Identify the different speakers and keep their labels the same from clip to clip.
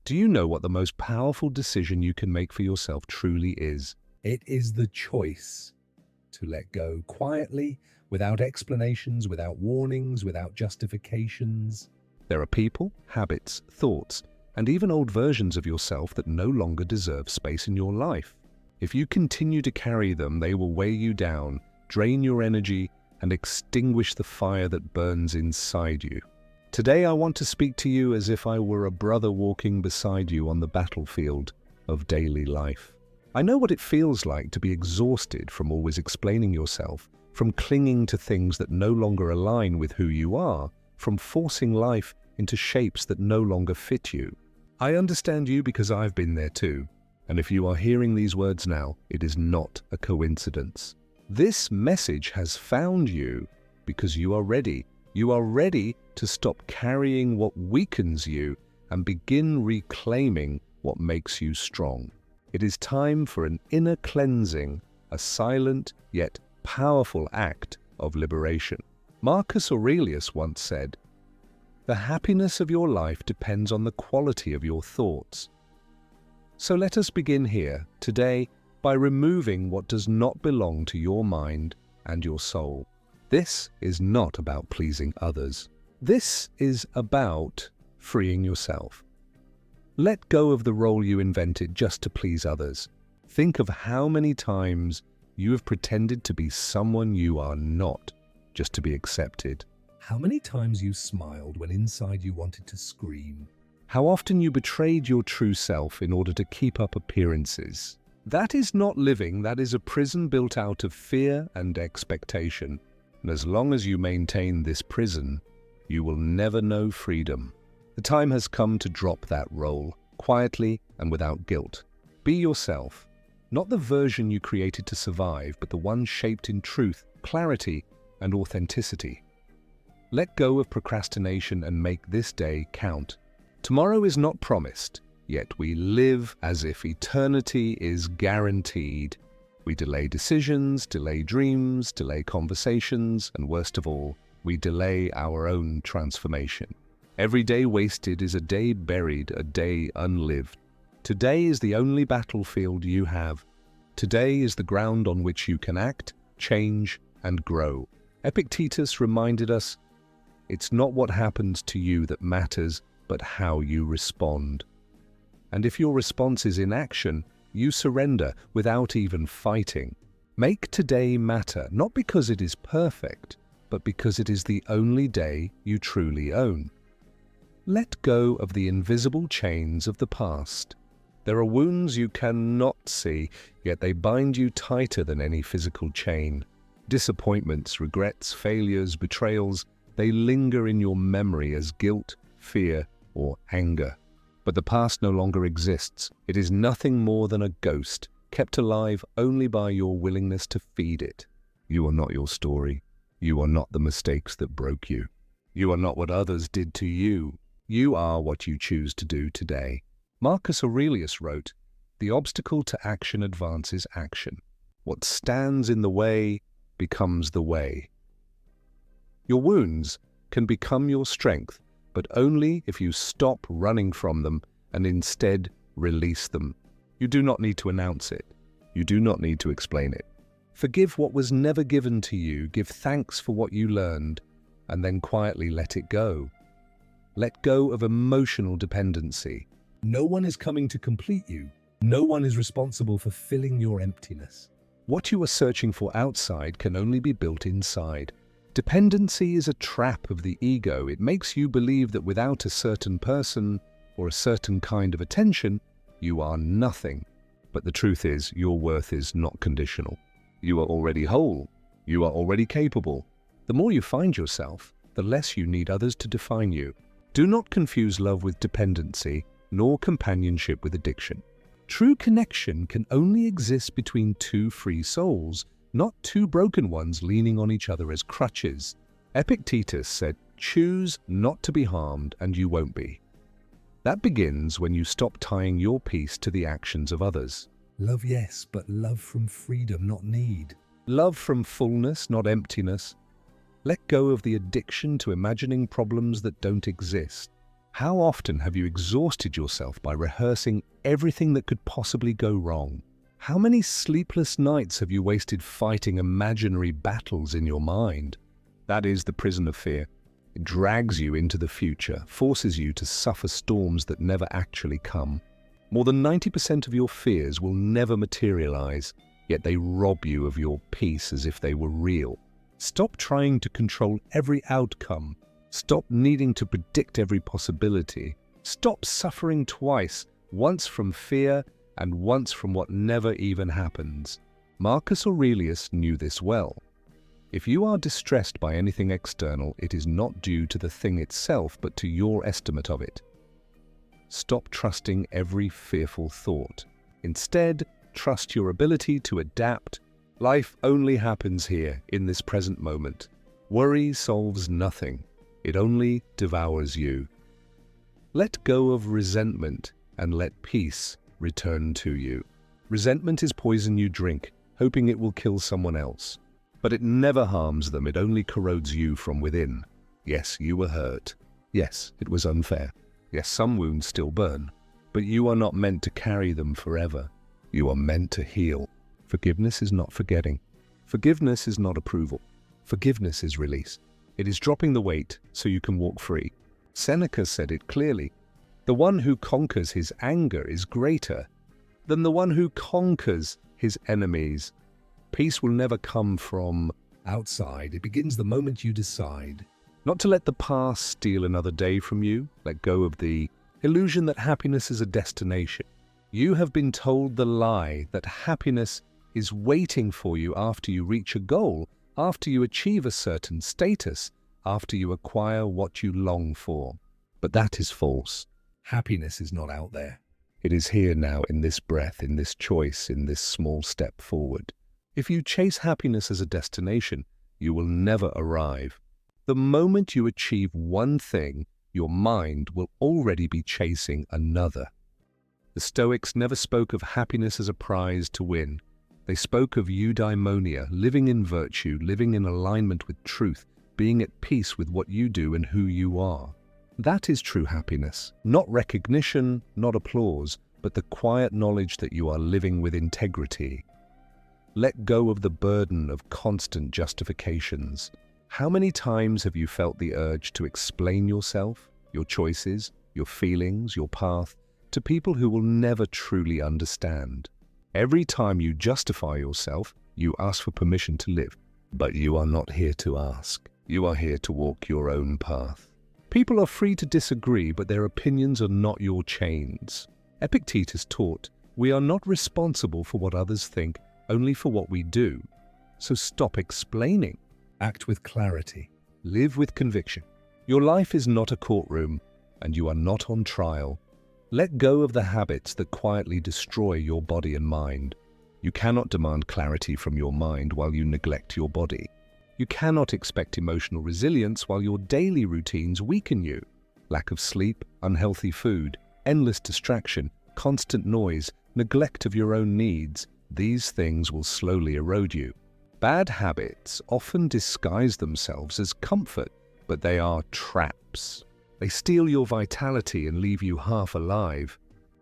Speaker 1: Do you know what the most powerful decision you can make for yourself truly is? It is the choice to let go quietly, without explanations, without warnings, without justifications. There are people, habits, thoughts, and even old versions of yourself that no longer deserve space in your life. If you continue to carry them, they will weigh you down, drain your energy, and extinguish the fire that burns inside you. Today I want to speak to you as if I were a brother walking beside you on the battlefield of daily life. I know what it feels like to be exhausted from always explaining yourself, from clinging to things that no longer align with who you are, from forcing life into shapes that no longer fit you. I understand you because I've been there too. And if you are hearing these words now, it is not a coincidence. This message has found you because you are ready. You are ready to stop carrying what weakens you and begin reclaiming what makes you strong. It is time for an inner cleansing, a silent yet powerful act of liberation. Marcus Aurelius once said, "The happiness of your life depends on the quality of your thoughts." So let us begin here, today, by removing what does not belong to your mind and your soul. This is not about pleasing others. This is about freeing yourself. Let go of the role you invented just to please others. Think of how many times you have pretended to be someone you are not, just to be accepted. How many times you smiled when inside you wanted to scream. How often you betrayed your true self in order to keep up appearances. That is not living, that is a prison built out of fear and expectation. And as long as you maintain this prison, you will never know freedom. The time has come to drop that role, quietly and without guilt. Be yourself, not the version you created to survive, but the one shaped in truth, clarity, and authenticity. Let go of procrastination and make this day count. Tomorrow is not promised, yet we live as if eternity is guaranteed. We delay decisions, delay dreams, delay conversations, and worst of all, we delay our own transformation. Every day wasted is a day buried, a day unlived. Today is the only battlefield you have. Today is the ground on which you can act, change, and grow. Epictetus reminded us, it's not what happens to you that matters, but how you respond. And if your response is inaction, you surrender without even fighting. Make today matter, not because it is perfect, but because it is the only day you truly own. Let go of the invisible chains of the past. There are wounds you cannot see, yet they bind you tighter than any physical chain. Disappointments, regrets, failures, betrayals, they linger in your memory as guilt, fear, or anger. But the past no longer exists. It is nothing more than a ghost, kept alive only by your willingness to feed it. You are not your story. You are not the mistakes that broke you. You are not what others did to you. You are what you choose to do today. Marcus Aurelius wrote, "The obstacle to action advances action. What stands in the way becomes the way." Your wounds can become your strength, but only if you stop running from them and instead release them. You do not need to announce it. You do not need to explain it. Forgive what was never given to you, give thanks for what you learned, and then quietly let it go. Let go of emotional dependency. No one is coming to complete you. No one is responsible for filling your emptiness. What you are searching for outside can only be built inside. Dependency is a trap of the ego. It makes you believe that without a certain person or a certain kind of attention, you are nothing. But the truth is, your worth is not conditional. You are already whole. You are already capable. The more you find yourself, the less you need others to define you. Do not confuse love with dependency, nor companionship with addiction. True connection can only exist between two free souls, not two broken ones leaning on each other as crutches. Epictetus said, "Choose not to be harmed, and you won't be." That begins when you stop tying your peace to the actions of others. Love, yes, but love from freedom, not need. Love from fullness, not emptiness. Let go of the addiction to imagining problems that don't exist. How often have you exhausted yourself by rehearsing everything that could possibly go wrong? How many sleepless nights have you wasted fighting imaginary battles in your mind? That is the prison of fear. It drags you into the future, forces you to suffer storms that never actually come. More than 90% of your fears will never materialize, yet they rob you of your peace as if they were real. Stop trying to control every outcome. Stop needing to predict every possibility. Stop suffering twice, once from fear and once from what never even happens. Marcus Aurelius knew this well. If you are distressed by anything external, it is not due to the thing itself, but to your estimate of it. Stop trusting every fearful thought. Instead, trust your ability to adapt. Life only happens here, in this present moment. Worry solves nothing. It only devours you. Let go of resentment and let peace return to you. Resentment is poison you drink, hoping it will kill someone else. But it never harms them, it only corrodes you from within. Yes, you were hurt. Yes, it was unfair. Yes, some wounds still burn. But you are not meant to carry them forever. You are meant to heal. Forgiveness is not forgetting. Forgiveness is not approval. Forgiveness is release. It is dropping the weight so you can walk free. Seneca said it clearly. The one who conquers his anger is greater than the one who conquers his enemies. Peace will never come from outside. It begins the moment you decide not to let the past steal another day from you. Let go of the illusion that happiness is a destination. You have been told the lie that happiness is waiting for you after you reach a goal, after you achieve a certain status, after you acquire what you long for. But that is false. Happiness is not out there. It is here now, in this breath, in this choice, in this small step forward. If you chase happiness as a destination, you will never arrive. The moment you achieve one thing, your mind will already be chasing another. The Stoics never spoke of happiness as a prize to win. They spoke of eudaimonia, living in virtue, living in alignment with truth, being at peace with what you do and who you are. That is true happiness. Not recognition, not applause, but the quiet knowledge that you are living with integrity. Let go of the burden of constant justifications. How many times have you felt the urge to explain yourself, your choices, your feelings, your path, to people who will never truly understand? Every time you justify yourself, you ask for permission to live. But you are not here to ask. You are here to walk your own path. People are free to disagree, but their opinions are not your chains. Epictetus taught, we are not responsible for what others think, only for what we do. So stop explaining. Act with clarity. Live with conviction. Your life is not a courtroom, and you are not on trial. Let go of the habits that quietly destroy your body and mind. You cannot demand clarity from your mind while you neglect your body. You cannot expect emotional resilience while your daily routines weaken you. Lack of sleep, unhealthy food, endless distraction, constant noise, neglect of your own needs, these things will slowly erode you. Bad habits often disguise themselves as comfort, but they are traps. They steal your vitality and leave you half alive.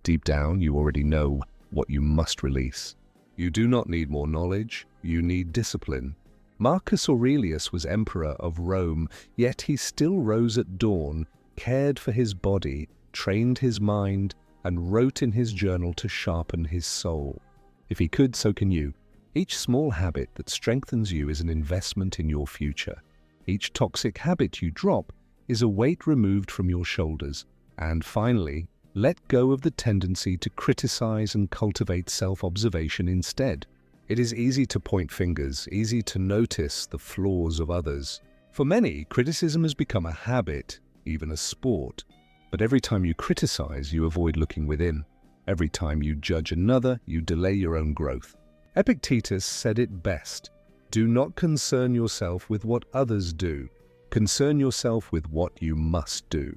Speaker 1: Deep down, you already know what you must release. You do not need more knowledge, you need discipline. Marcus Aurelius was emperor of Rome, yet he still rose at dawn, cared for his body, trained his mind, and wrote in his journal to sharpen his soul. If he could, so can you. Each small habit that strengthens you is an investment in your future. Each toxic habit you drop is a weight removed from your shoulders. And finally, let go of the tendency to criticize and cultivate self-observation instead. It is easy to point fingers, easy to notice the flaws of others. For many, criticism has become a habit, even a sport. But every time you criticize, you avoid looking within. Every time you judge another, you delay your own growth. Epictetus said it best, do not concern yourself with what others do. Concern yourself with what you must do.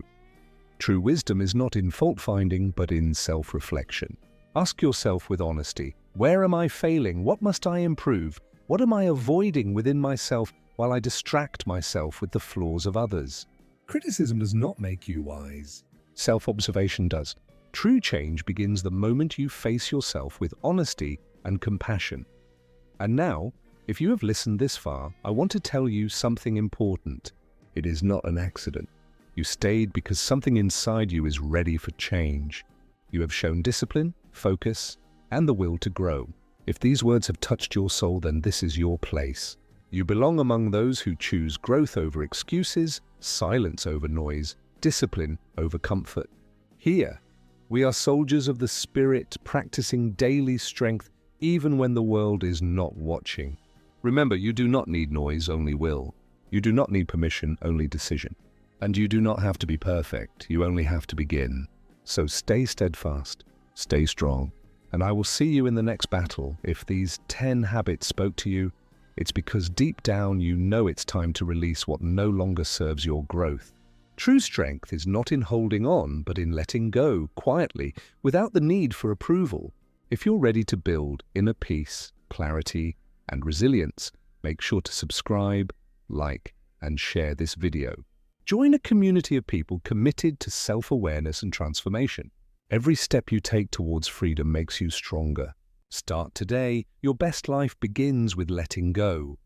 Speaker 1: True wisdom is not in fault-finding, but in self-reflection. Ask yourself with honesty, where am I failing? What must I improve? What am I avoiding within myself while I distract myself with the flaws of others? Criticism does not make you wise. Self-observation does. True change begins the moment you face yourself with honesty and compassion. And now, if you have listened this far, I want to tell you something important. It is not an accident. You stayed because something inside you is ready for change. You have shown discipline, focus, and the will to grow. If these words have touched your soul, then this is your place. You belong among those who choose growth over excuses, silence over noise, discipline over comfort. Here, we are soldiers of the spirit, practicing daily strength even when the world is not watching. Remember, you do not need noise, only will. You do not need permission, only decision. And you do not have to be perfect, you only have to begin. So stay steadfast, stay strong, and I will see you in the next battle. If these 10 habits spoke to you, it's because deep down you know it's time to release what no longer serves your growth. True strength is not in holding on, but in letting go quietly, without the need for approval. If you're ready to build inner peace, clarity, and resilience, make sure to subscribe, like, and share this video. Join a community of people committed to self-awareness and transformation. Every step you take towards freedom makes you stronger. Start today. Your best life begins with letting go.